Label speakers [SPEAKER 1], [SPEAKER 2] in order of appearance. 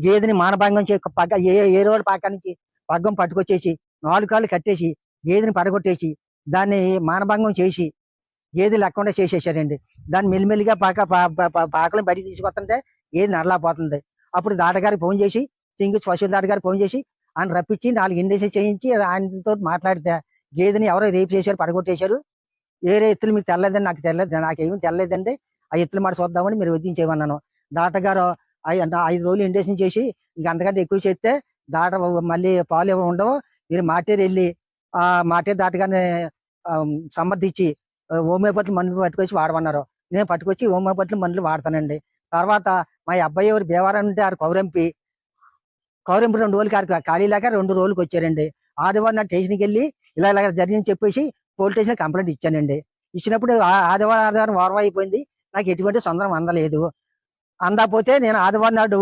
[SPEAKER 1] గేదెని మానభంగం పగ్గ ఏ రోడ్డు పక్క నుంచి పగ్గం పట్టుకొచ్చేసి 4 కాళ్ళు కట్టేసి గేదెని పడగొట్టేసి దాన్ని మానభంగం చేసి గేదె లేకుండా చేసేసారండి. దాన్ని మెల్లిమెల్లిగా పాకలను బయటికి తీసుకొస్తుంటే గేదె నడలేకపోతుంది. అప్పుడు దాటగారికి ఫోన్ చేసి పశువుల దాటగారికి ఫోన్ చేసి ఆయన రప్పించి 4 ఇండేసి చేయించి ఆయనతో మాట్లాడితే గేదెని ఎవరో రేపు చేశారు, పడగొట్టేశారు. వేరే ఎత్తులు మీకు తెల్లదండి, నాకు తెల్లదు, నాకేమీ తెల్లదండి, ఆ ఎత్తులు మాట చూద్దామని మీరు వదిలించేయమన్నాను. దాటగారు 5 రోజులు ఇండేషన్ చేసి ఇంక అంతకంటే ఎక్కువ చేస్తే దాట మళ్ళీ పాలు ఉండవు, మీరు మాటేరు వెళ్ళి ఆ మాటేరు దాటగానే సమర్థించి హోమియోపతి మందులు పట్టుకొచ్చి వాడమన్నారు. నేను పట్టుకొచ్చి హోమియోపతి మందులు వాడతానండి. తర్వాత మా అబ్బాయి ఎవరు భీమవరం ఉంటే ఆరు కౌరింపు 2 రోజులకి ఖాళీ లేక 2 రోజులకి వచ్చారండి. ఆదివారం నా స్టేషన్కి వెళ్ళి ఇలా జరిగింది చెప్పేసి పోలీస్ స్టేషన్ కంప్లైంట్ ఇచ్చానండి. ఇచ్చినప్పుడు ఆదివారం వారం అయిపోయింది, నాకు ఎటువంటి సందర్భం అందలేదు. అందకపోతే నేను ఆదివారం నాడు